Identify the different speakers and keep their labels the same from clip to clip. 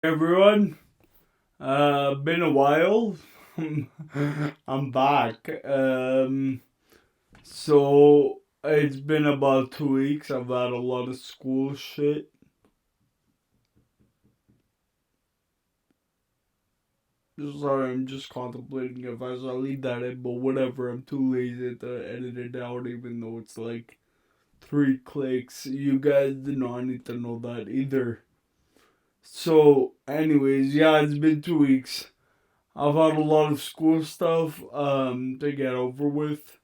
Speaker 1: Everyone, been a while. I'm back. So it's been about 2 weeks. I've had a lot of school shit. Sorry, I'm just contemplating if I should leave that in, but whatever. I'm too lazy to edit it out, even though it's like 3 clicks. You guys do not need to know that either. So, anyways, yeah, it's been 2 weeks. I've had a lot of school stuff to get over with.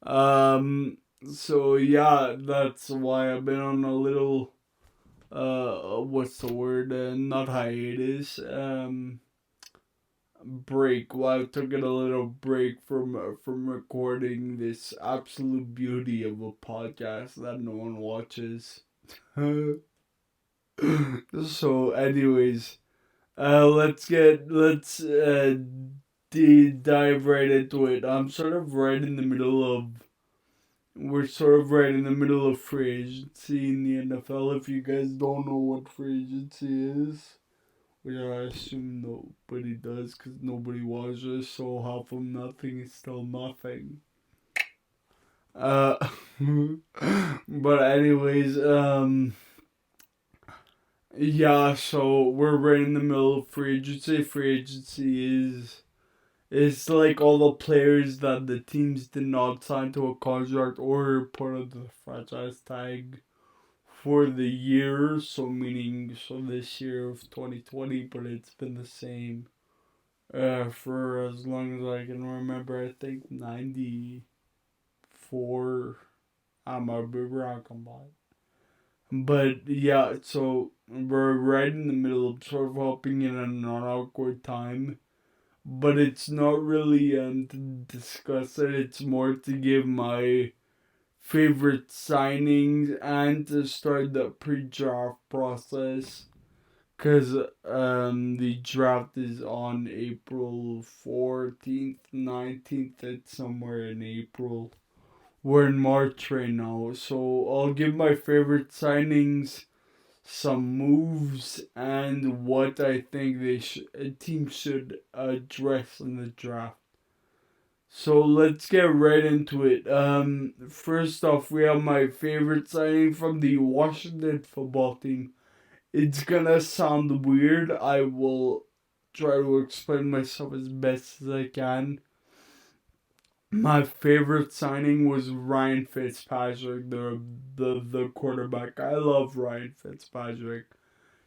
Speaker 1: Um, so yeah, that's why I've been on a little what's the word? Not hiatus. Break. Well, I took it a little break from recording this absolute beauty of a podcast that no one watches. So, anyways, let's dive right into it. I'm sort of right in the middle of We're sort of right in the middle of free agency in the NFL. If you guys don't know what free agency is, which I assume nobody does because nobody watches, so half of nothing is still nothing. Uh, but anyways, yeah. So we're right in the middle of free agency. Free agency is It's like all the players that the teams did not sign to a contract or put on the franchise tag for the year. So meaning this year of 2020, but it's been the same for as long as I can remember. I think 94. I might be wrong on that. But yeah, so we're right in the middle of sort of helping in an awkward time, but it's not really to discuss it. It's more to give my favorite signings and to start the pre-draft process. Cause the draft is on April 14th, 19th. It's somewhere in April. We're in March right now, so I'll give my favorite signings, some moves, and what I think a team should address in the draft. So let's get right into it. First off, we have my favorite signing from the Washington football team. It's gonna sound weird. I will try to explain myself as best as I can. My favorite signing was Ryan Fitzpatrick, the quarterback. I love Ryan Fitzpatrick.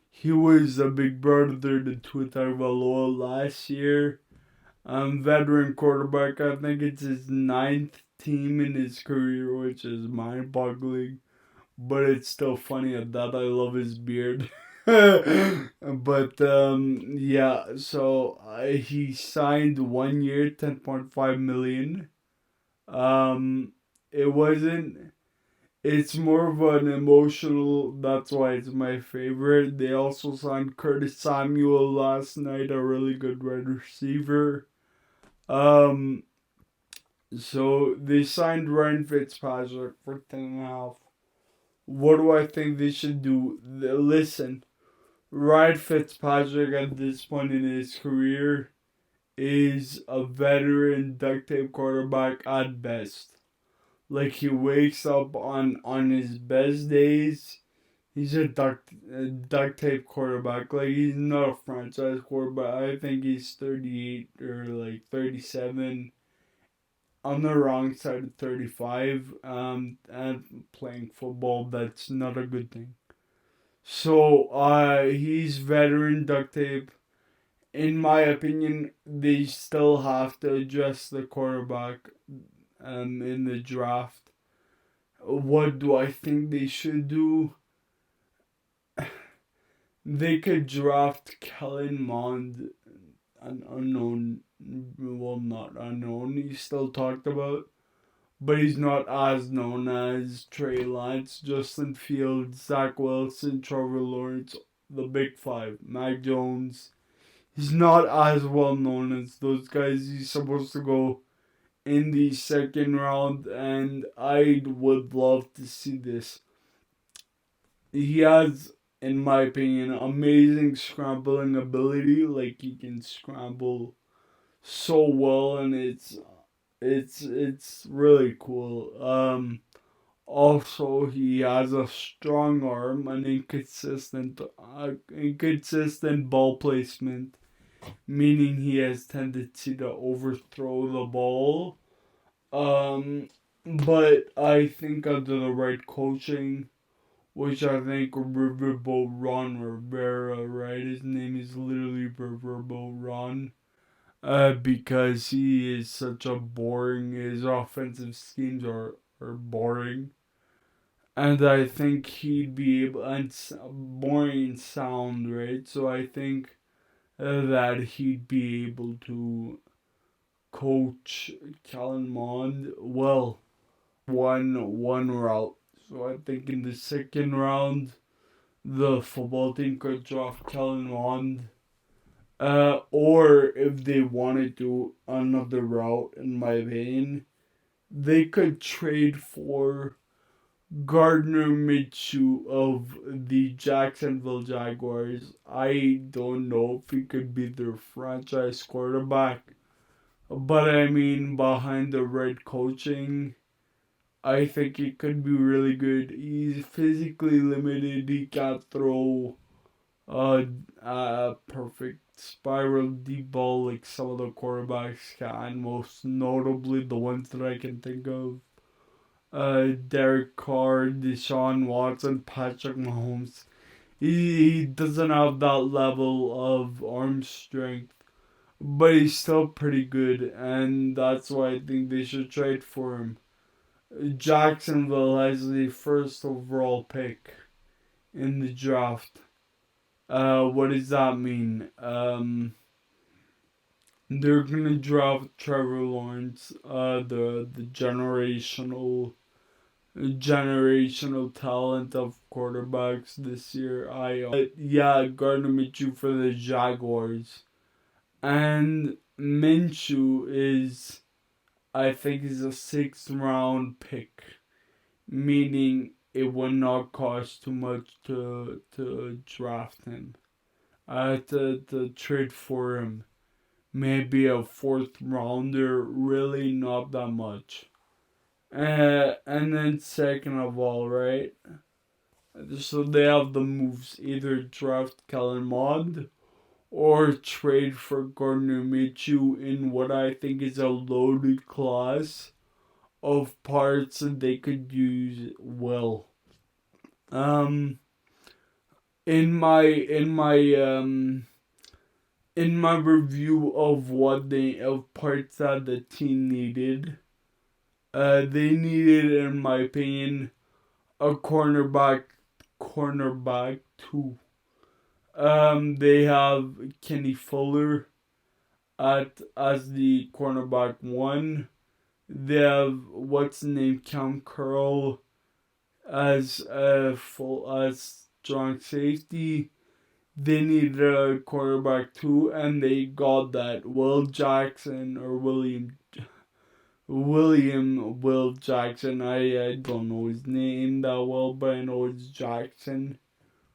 Speaker 1: He was a big brother to Tua Tagovailoa last year. Veteran quarterback. I think it's his ninth team in his career, which is mind-boggling. But it's still funny at that. I love his beard. But yeah. So he signed 1 year, 10.5 million. Um, it wasn't. It's more of an emotional. That's why it's my favorite. They also signed Curtis Samuel last night, a really good wide receiver. Um, so they signed Ryan Fitzpatrick for 10.5. What do I think they should do? Listen, Ryan Fitzpatrick at this point in his career is a veteran duct tape quarterback at best. Like he wakes up on his best days. He's a duct tape quarterback. Like he's not a franchise quarterback. I think he's 38 or like 37 on the wrong side of 35 and playing football. That's not a good thing. So he's veteran duct tape. In my opinion, they still have to address the quarterback in the draft. What do I think they should do? They could draft Kellen Mond, an unknown, well, not unknown, he's still talked about, but he's not as known as Trey Lance, Justin Fields, Zach Wilson, Trevor Lawrence, the Big Five, Mac Jones. He's not as well known as those guys. He's supposed to go in the second round, and I would love to see this. He has in my opinion, amazing scrambling ability. Like he can scramble so well, and it's really cool. Also, he has a strong arm and inconsistent ball placement, meaning he has tendency to overthrow the ball. Um, but I think under the right coaching, which I think Riverboat Ron Rivera, right? His name is literally Riverboat Ron. Because he is such a boring, his offensive schemes are boring. And I think he'd be able, and boring sound, right? So I think that he'd be able to coach Kellen Mond well. One route. So I think in the second round, the football team could draft Kellen Mond. Or if they wanted to another route, in my opinion, they could trade for Gardner Minshew of the Jacksonville Jaguars. I don't know if he could be their franchise quarterback, but I mean, behind the right coaching, I think he could be really good. He's physically limited. He can't throw a perfect spiral deep ball like some of the quarterbacks can. Most notably, the ones that I can think of. Derek Carr, Deshaun Watson, Patrick Mahomes. He doesn't have that level of arm strength, but he's still pretty good, and that's why I think they should trade for him. Jacksonville has the first overall pick in the draft. What does that mean? They're gonna draft Trevor Lawrence, the generational talent of quarterbacks this year. Yeah, Gardner Minshew for the Jaguars, and Minshew is, I think, is a sixth round pick, meaning it would not cost too much to draft him. To trade for him. Maybe a fourth rounder, really not that much. And then second of all, right? So they have the moves, either draft Kellen Mond or trade for Gardner Minshew in what I think is a loaded class of parts that they could use well. Um, in my in my in my review of parts that the team needed, they needed, in my opinion, a cornerback too. They have Kenny Fuller at as the cornerback one. They have what's the name, Cam Curl as full as strong safety. They needed a quarterback too, and they got that. Will Jackson. I don't know his name that well, but I know it's Jackson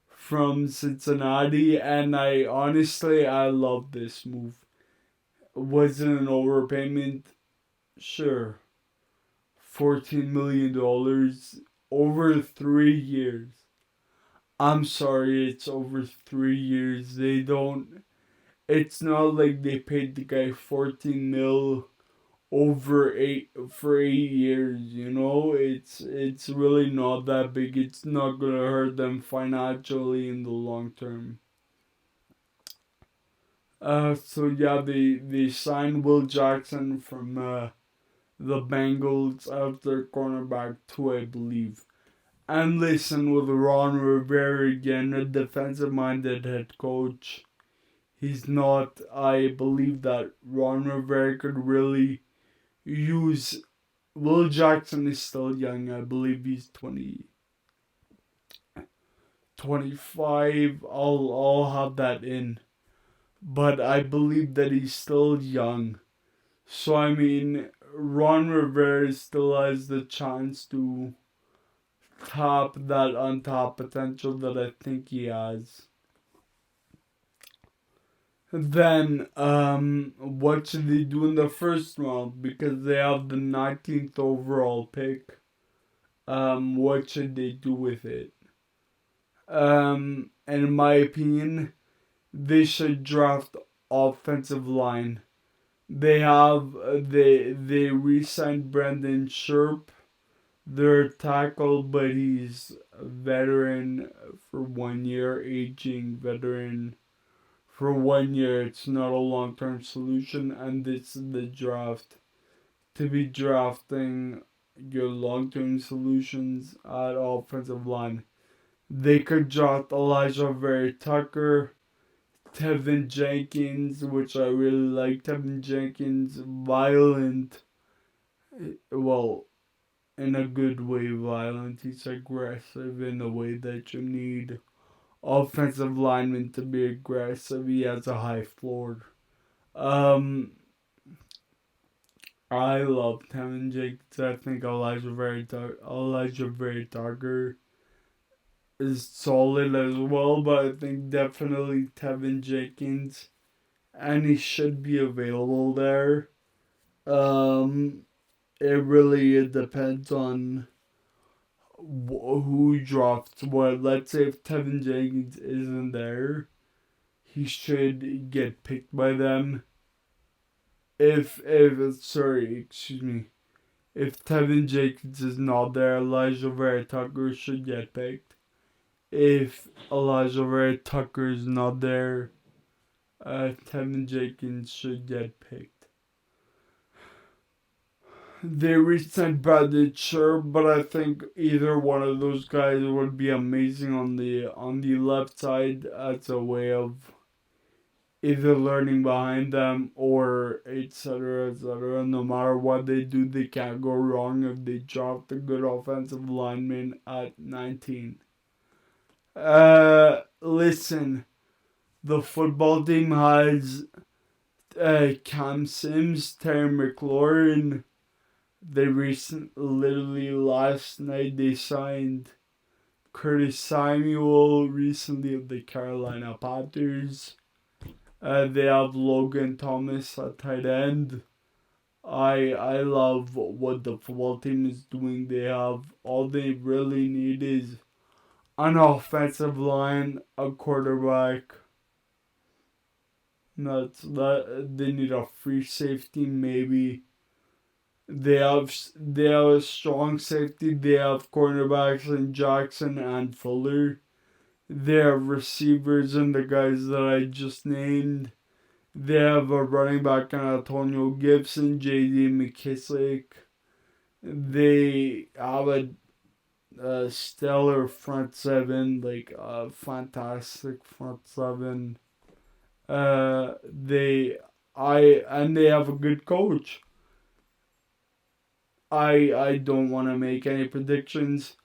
Speaker 1: from Cincinnati, and I love this move. Was it an overpayment? Sure. $14 million over 3 years. I'm sorry, it's over 3 years. They don't. It's not like they paid the guy 14 mil over 8 years. You know, it's really not that big. It's not gonna hurt them financially in the long term. So yeah, they signed Will Jackson from the Bengals as their cornerback too, I believe. And listen, with Ron Rivera again, a defensive-minded head coach, he's not. I believe that Ron Rivera could really use. Will Jackson is still young. I believe he's 25. I'll have that in. But I believe that he's still young. So I mean, Ron Rivera still has the chance tap that untapped potential that I think he has. Then, what should they do in the first round? Because they have the 19th overall pick. What should they do with it? In my opinion, they should draft offensive line. They re-signed Brendan Sharp, their tackle, but he's a veteran for 1 year, aging veteran for 1 year. It's not a long-term solution, and it's the draft. To be drafting your long-term solutions at offensive line. They could draft Elijah Vera Tucker, Tevin Jenkins, which I really like. Tevin Jenkins, violent, well, in a good way, violent. He's aggressive in a way that you need offensive linemen to be aggressive. He has a high floor. Um, I love Tevin Jenkins. I think Elijah Vera Tucker is solid as well, but I think definitely Tevin Jenkins, and he should be available there. Um, it really depends on who drafts what. Let's say if Tevin Jenkins isn't there, he should get picked by them. If sorry, excuse me. If Tevin Jenkins is not there, Elijah Vera Tucker should get picked. If Elijah Vera Tucker is not there, Tevin Jenkins should get picked. They re-signed Bradley Sharp, but I think either one of those guys would be amazing on the left side as a way of either learning behind them or etc. etc. No matter what they do, they can't go wrong if they draft a good offensive lineman at 19. Listen, the football team has Cam Sims, Terry McLaurin. Literally last night, they signed Curtis Samuel recently of the Carolina Panthers. They have Logan Thomas at tight end. I love what the football team is doing. They have all they really need is an offensive line, a quarterback. That they need a free safety maybe. They have a strong safety. They have cornerbacks in Jackson and Fuller. They have receivers and the guys that I just named. They have a running back in Antonio Gibson, J.D. McKissick. They have a stellar front seven, like a fantastic front seven. They have a good coach. I don't want to make any predictions,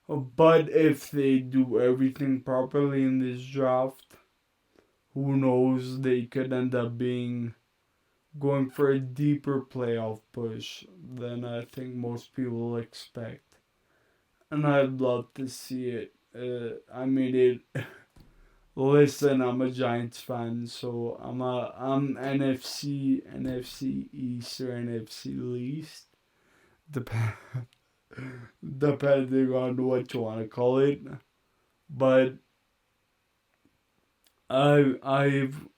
Speaker 1: but if they do everything properly in this draft, who knows, they could end up going for a deeper playoff push than I think most people expect. And I'd love to see it. Listen, I'm a Giants fan, so I'm NFC East or NFC least. Dep- Depending on what you want to call it. But I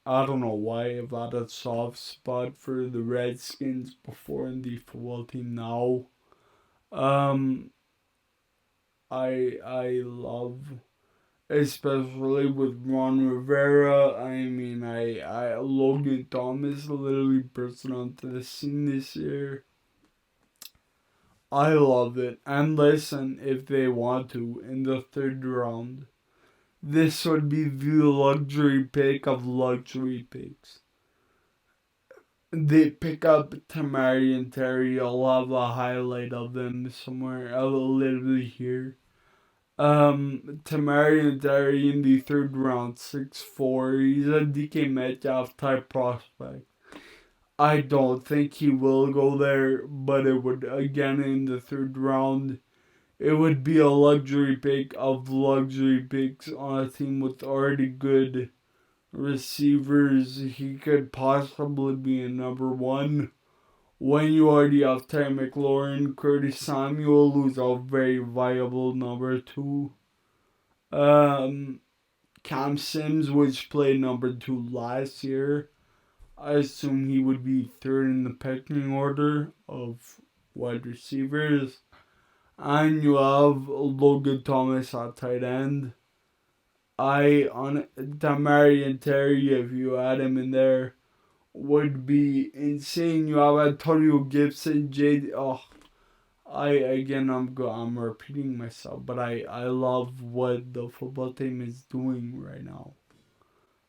Speaker 1: don't know why I've had a soft spot for the Redskins before in the football team now. Um I love, especially with Ron Rivera. I Logan Thomas literally burst onto the scene this year. I love it. And listen, if they want to, in the third round, this would be the luxury pick of luxury picks. They pick up Tamari and Terry. I'll have a highlight of them somewhere. I will literally hear. Tamari and Terry in the third round, 6'4". He's a DK Metcalf type prospect. I don't think he will go there, but it would, again, in the third round, it would be a luxury pick of luxury picks on a team with already good receivers. He could possibly be a number one when you already have Terry McLaurin, Curtis Samuel, who's a very viable number two. Cam Sims, which played number two last year. I assume he would be third in the pecking order of wide receivers. And you have Logan Thomas at tight end. On Damari and Terry, if you add him in there, would be insane. You have Antonio Gibson, I'm repeating myself, but I love what the football team is doing right now.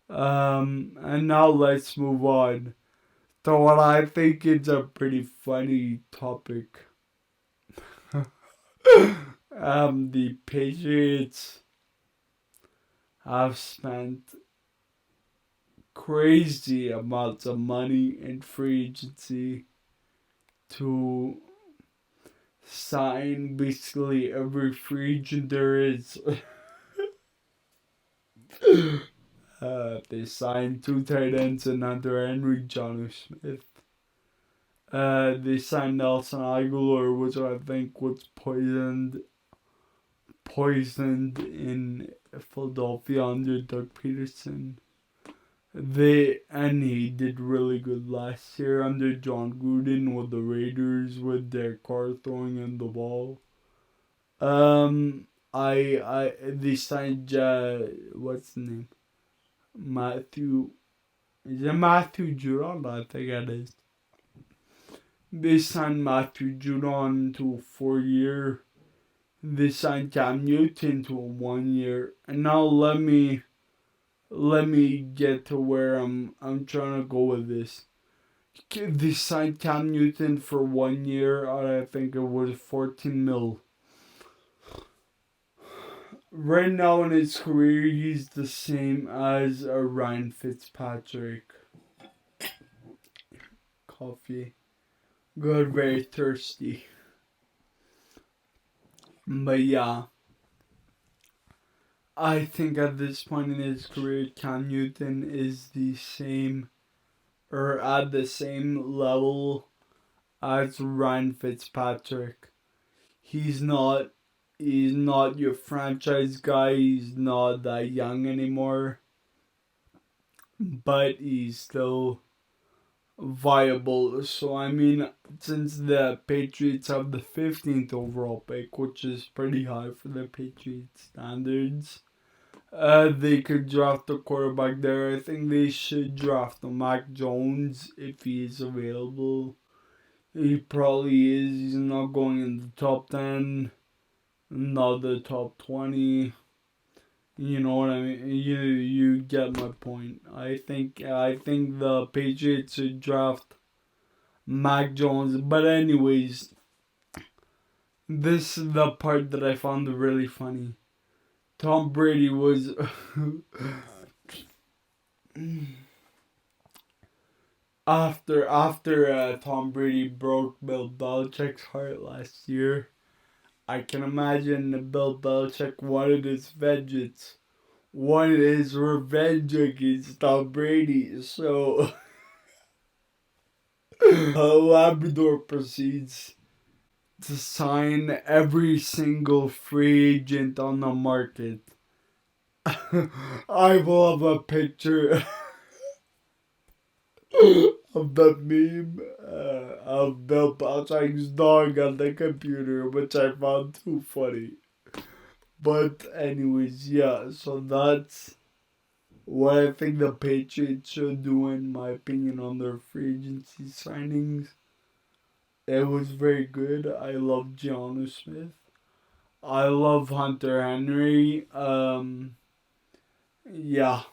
Speaker 1: And now let's move on to what I think is a pretty funny topic. The Patriots have spent crazy amounts of money in free agency to sign basically every free agent there is. They signed two tight ends and Hunter Henry, Johnny Smith. They signed Nelson Aguilar, which I think was poisoned in Philadelphia under Doug Peterson. He did really good last year under John Gruden with the Raiders with their car throwing in the ball. They signed what's the name? Is it Matthew Judon? I think it is. They signed Matthew Judon to a 4-year. They signed Cam Newton to a 1-year. And now let me get to where I'm trying to go with this. They signed Cam Newton for 1 year. I think it was 14 mil. Right now in his career, he's the same as a Ryan Fitzpatrick. Coffee. Good, very thirsty. But yeah, I think at this point in his career, Cam Newton is the same, or at the same level as Ryan Fitzpatrick. He's not your franchise guy. He's not that young anymore. But he's still viable. So, I mean, since the Patriots have the 15th overall pick, which is pretty high for the Patriots standards, they could draft a quarterback there. I think they should draft a Mac Jones if he is available. He probably is. He's not going in the top 10. Not the top 20. You know what I mean? You get my point. I think the Patriots should draft Mac Jones. But anyways, this is the part that I found really funny. Tom Brady was after Tom Brady broke Bill Belichick's heart last year. I can imagine Bill Belichick wanted his vengeance, wanted his revenge against Tom Brady. So Labrador proceeds to sign every single free agent on the market. I will have a picture of the meme of Bill Belichick's dog on the computer, which I found too funny. But anyways, yeah, so that's what I think the Patriots should do, in my opinion, on their free agency signings. It was very good. I love Giannis Smith. I love Hunter Henry. Yeah.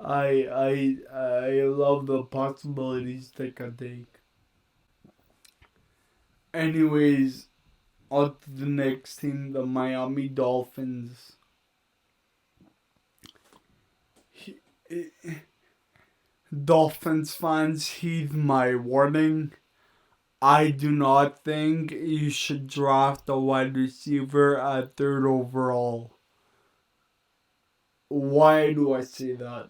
Speaker 1: I love the possibilities they can take. Anyways, on to the next team, the Miami Dolphins. Dolphins fans, heed my warning. I do not think you should draft a wide receiver at third overall. Why do I say that?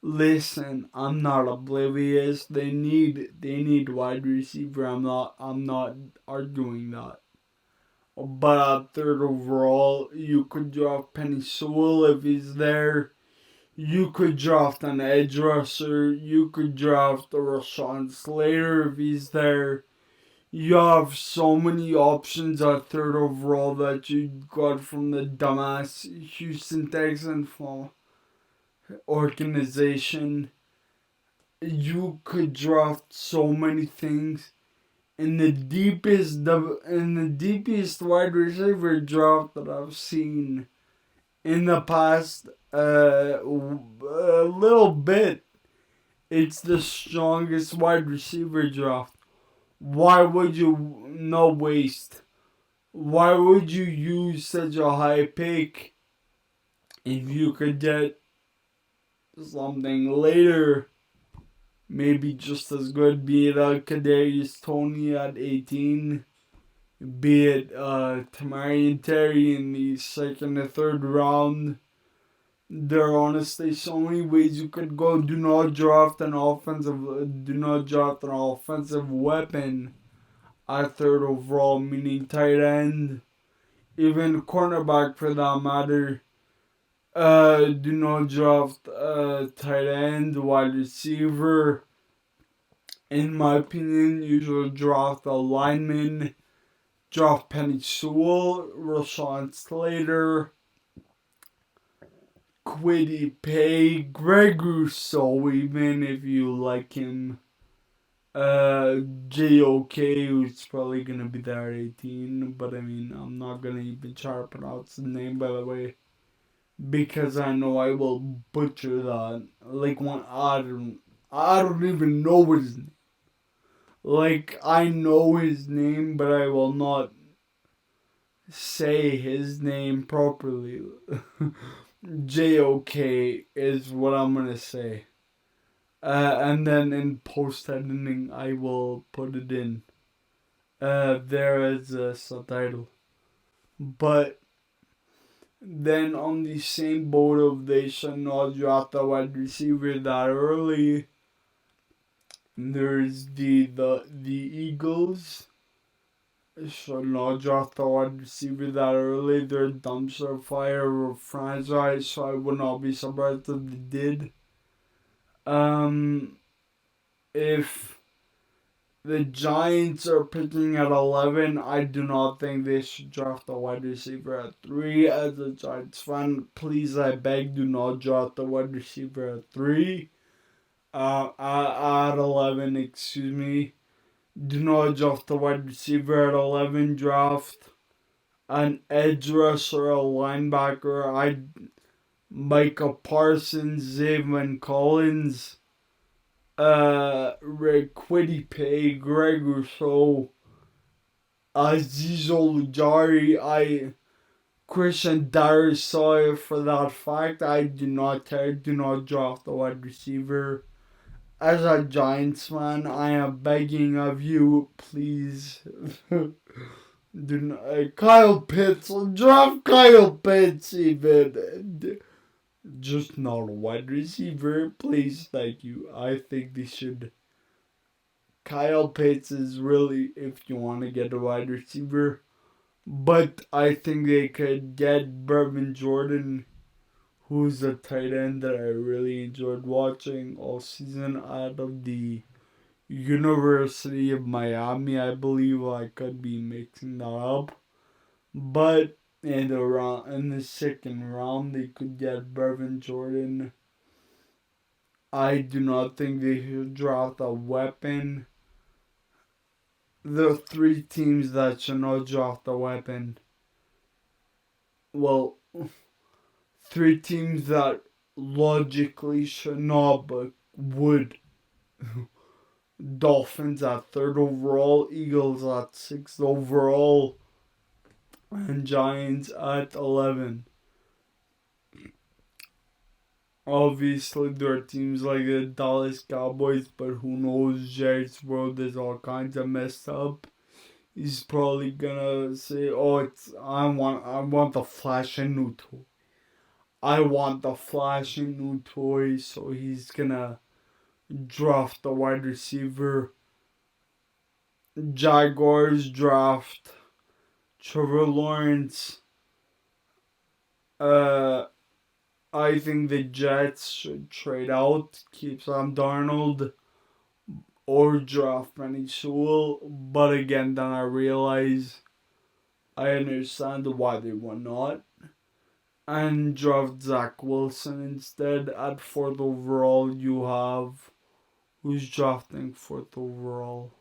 Speaker 1: Listen, I'm not oblivious. They need wide receiver. I'm not arguing that. But at third overall, you could draft Penny Sewell if he's there. You could draft an edge rusher. You could draft a Rashawn Slater if he's there. You have so many options at third overall that you got from the dumbass Houston Texans organization. You could draft so many things in the deepest wide receiver draft that I've seen in the past little bit. It's the strongest wide receiver draft. Why would you no waste? Why would you use such a high pick if you could get something later? Maybe just as good, be it Kadarius Toney at 18, be it Tamarian Terry in the second or third round. There are honestly so many ways you could go. Do not draft an offensive weapon at third overall, meaning tight end, even cornerback for that matter. Do not draft tight end, wide receiver. In my opinion, you should draft a lineman, draft Penny Sewell, Rashawn Slater, Kwity Paye, Greg Rousseau, even if you like him. JOK, who's probably gonna be there at 18, but I mean, I'm not gonna even try to pronounce his name, by the way, because I know I will butcher that. Like, I don't even know his name. Like, I know his name, but I will not say his name properly. JOK is what I'm gonna say. And then in post editing, I will put it in there as a subtitle. But then on the same boat of they should not draft a wide receiver that early, there's the Eagles. Should not draft a wide receiver that early. They're dumpster fire of franchise, so I would not be surprised if they did. If the Giants are picking at 11, I do not think they should draft a wide receiver at 3. As a Giants fan, please, I beg, do not draft a wide receiver at 3. At 11, excuse me. Do not draft a wide receiver at 11. Draft an edge rusher, a linebacker. Micah Parsons, Zayvon Collins, Kwity Paye, Greg Rousseau, Aziz Ojulari, Christian Darrisaw. For that fact, I do not care. Do not draft a wide receiver. As a Giants fan, I am begging of you, please. Do not, Kyle Pitts, draft Kyle Pitts even. Just not a wide receiver, please, thank you. I think they should. Kyle Pitts is really, if you want to get a wide receiver. But I think they could get Brevin Jordan, who's a tight end that I really enjoyed watching all season out of the University of Miami, I believe. I could be mixing that up. But in the second round, they could get Brevin Jordan. I do not think they should draft a weapon. The 3 teams that should not draft a weapon. Well, 3 teams that logically should not but would. Dolphins at 3rd overall, Eagles at 6th overall, and Giants at 11. Obviously, there are teams like the Dallas Cowboys, but who knows? Jerry's world is all kinds of messed up. He's probably gonna say, "Oh, I want the flashing new toy. I want the flashing new toy." So he's gonna draft the wide receiver. Jaguars draft Trevor Lawrence. Uh, I think the Jets should trade out, keep Sam Darnold, or draft Penny Sewell. But again, then I realize I understand why they would not. And draft Zach Wilson instead at fourth overall. You have who's drafting fourth overall?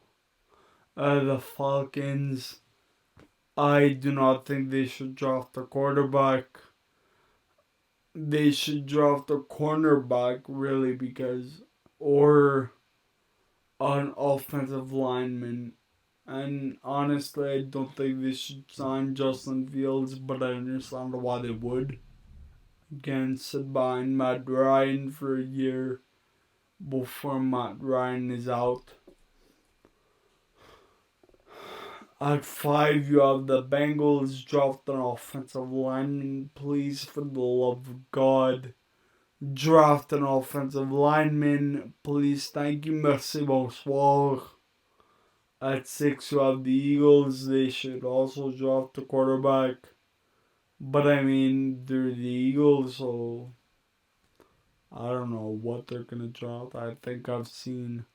Speaker 1: The Falcons. I do not think they should draft a quarterback. They should draft a cornerback really or an offensive lineman. And honestly, I don't think they should sign Justin Fields, but I understand why they would. Again, sit behind Matt Ryan for a year before Matt Ryan is out. At 5, you have the Bengals draft an offensive lineman. Please, for the love of God, draft an offensive lineman. Please, thank you, merci, bonsoir. At 6, you have the Eagles. They should also draft a quarterback. But I mean, they're the Eagles, so I don't know what they're going to draft. I think I've seen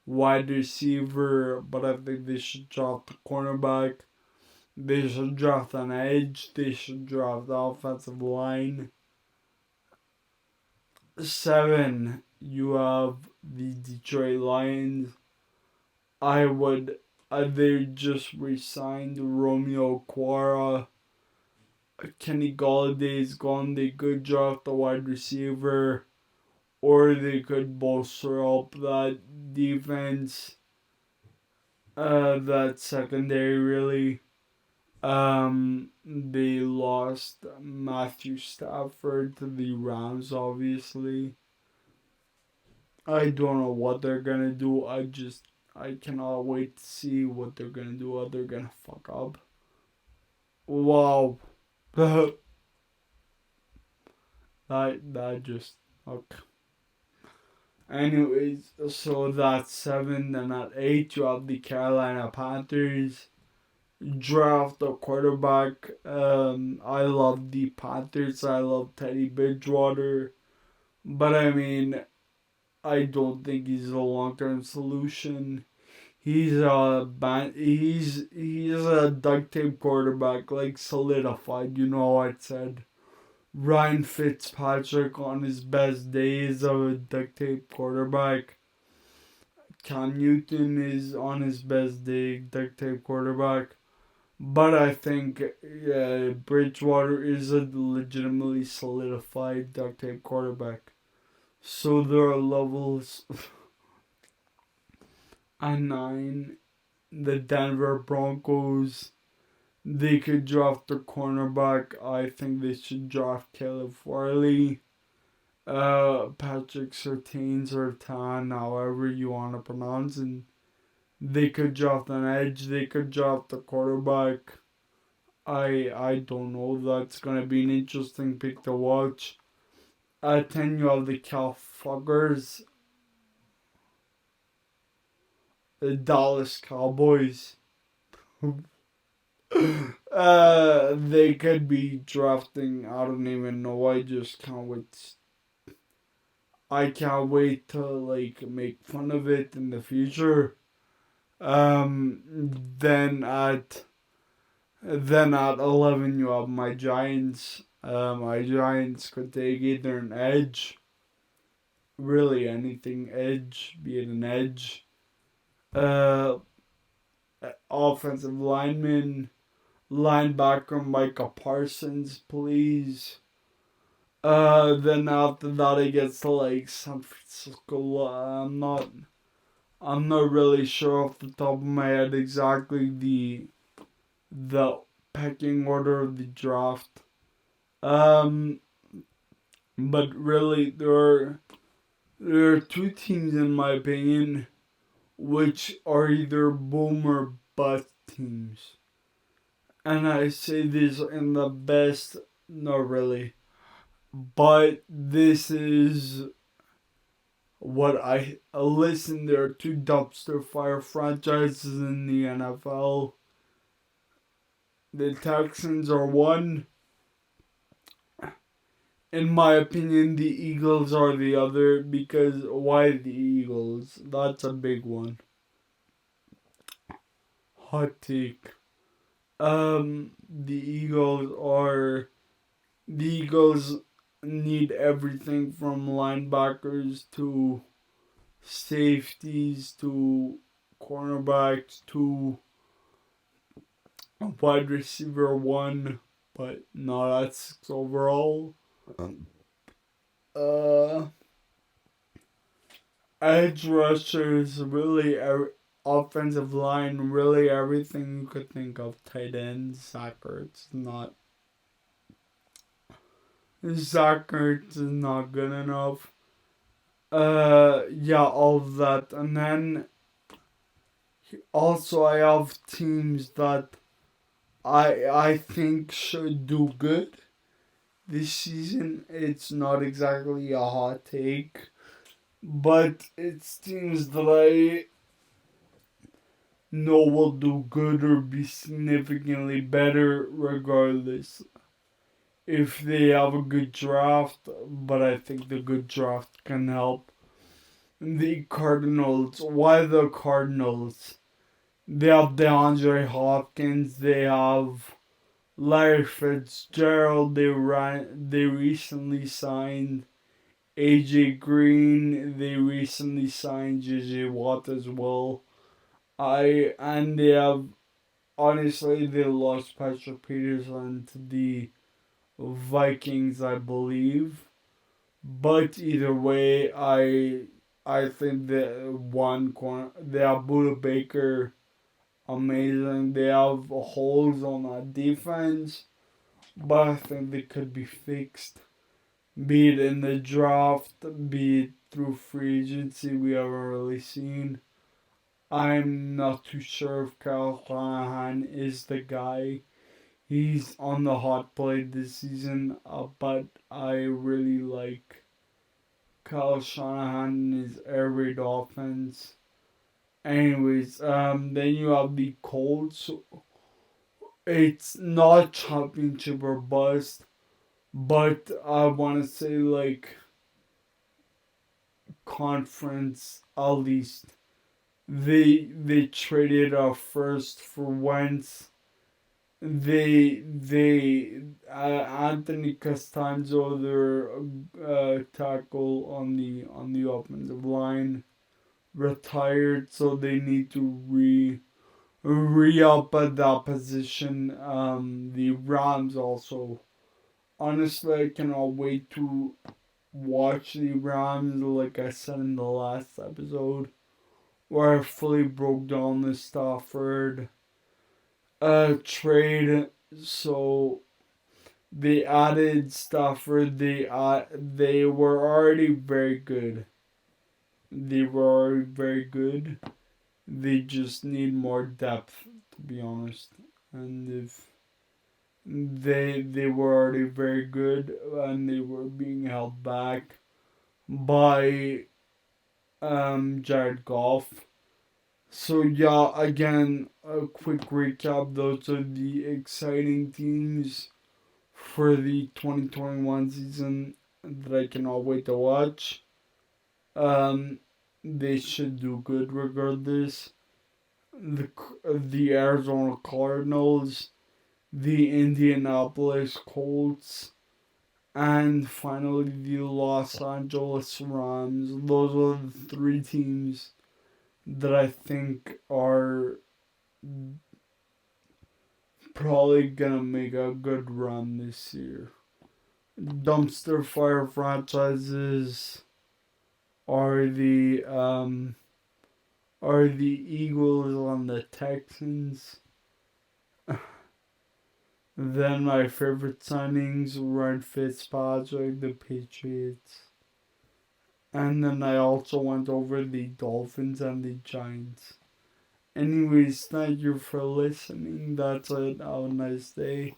Speaker 1: wide receiver, but I think they should draft a cornerback. They should draft an edge. They should draft the offensive line. 7, you have the Detroit Lions. They just re-signed Romeo Quara. Kenny Galladay is gone. They could draft a wide receiver, or they could bolster up that defense, that secondary really. They lost Matthew Stafford to the Rams, obviously. I don't know what they're gonna do. I cannot wait to see what they're gonna do. They're gonna fuck up. Wow. that just okay. Anyways, so that's 7. Then at 8, you have the Carolina Panthers. Draft a quarterback. I love the Panthers. I love Teddy Bridgewater. But I mean, I don't think he's a long-term solution. He's a duct tape quarterback, like solidified. You know what I said. Ryan Fitzpatrick on his best days of a duct tape quarterback. Cam Newton is on his best day, duct tape quarterback. But I think Bridgewater is a legitimately solidified duct tape quarterback. So there are levels. At 9, the Denver Broncos. They could draft a cornerback. I think they should draft Caleb Farley. Patrick Surtain, however you want to pronounce it. They could draft an edge. They could draft a quarterback. I don't know. That's gonna be an interesting pick to watch. At 10, you have the Cal Fuckers, the Dallas Cowboys. They could be drafting. I don't even know. I just can't wait. I can't wait to make fun of it in the future. Then at 11, you have my Giants. My Giants could take either an edge, really anything edge, be it an edge, uh, offensive lineman, linebacker Micah Parsons, please. Then after that it gets to San Francisco. I'm not really sure off the top of my head exactly the pecking order of the draft. Um, But really, there are two teams in my opinion which are either boom or bust teams. And I say this in the best, not really, but this is what I listen. There are two dumpster fire franchises in the NFL. The Texans are one. In my opinion, the Eagles are the other. Because why the Eagles? That's a big one. Hot take. The Eagles need everything from linebackers to safeties to cornerbacks to wide receiver one, but not at 6 overall. Uh, Edge rushers, really, offensive line, really everything you could think of. Tight ends, Zach Ertz is not good enough. Yeah, all of that. And then also I have teams that I think should do good this season. It's not exactly a hot take, but it's teams that I know will do good or be significantly better regardless if they have a good draft. But I think the good draft can help. The Cardinals. Why the Cardinals? They have DeAndre Hopkins. They have Larry Fitzgerald. They recently signed AJ Green. They recently signed JJ Watt as well. And they have, honestly, they lost Patrick Peterson to the Vikings, I believe. But either way, I think that one corner, they have Buda Baker, amazing. They have holes on that defense, but I think they could be fixed. Be it in the draft, be it through free agency, we haven't really seen. I'm not too sure if Kyle Shanahan is the guy. He's on the hot plate this season, but I really like Kyle Shanahan and his air raid offense. Anyways, then you have the Colts. It's not championship or bust, but I want to say like conference at least. They traded a first for Wentz. Anthony Costanzo, their tackle on the offensive line, retired, so they need to re up at that position. The Rams also. Honestly, I cannot wait to watch the Rams. Like I said in the last episode, where I fully broke down the Stafford trade. So they added Stafford. They were already very good. They were already very good. They just need more depth, to be honest. And if they were already very good, and they were being held back by Jared Goff. So yeah, again, a quick recap. Those are the exciting teams for the 2021 season that I cannot wait to watch. Um, they should do good regardless. The Arizona Cardinals, the Indianapolis Colts, and finally the Los Angeles Rams. Those are the three teams that I think are probably gonna make a good run this year. Dumpster fire franchises are the Eagles and the Texans. Then my favorite signings were in Fitzpatrick, the Patriots. And then I also went over the Dolphins and the Giants. Anyways, thank you for listening. That's it. Have a nice day.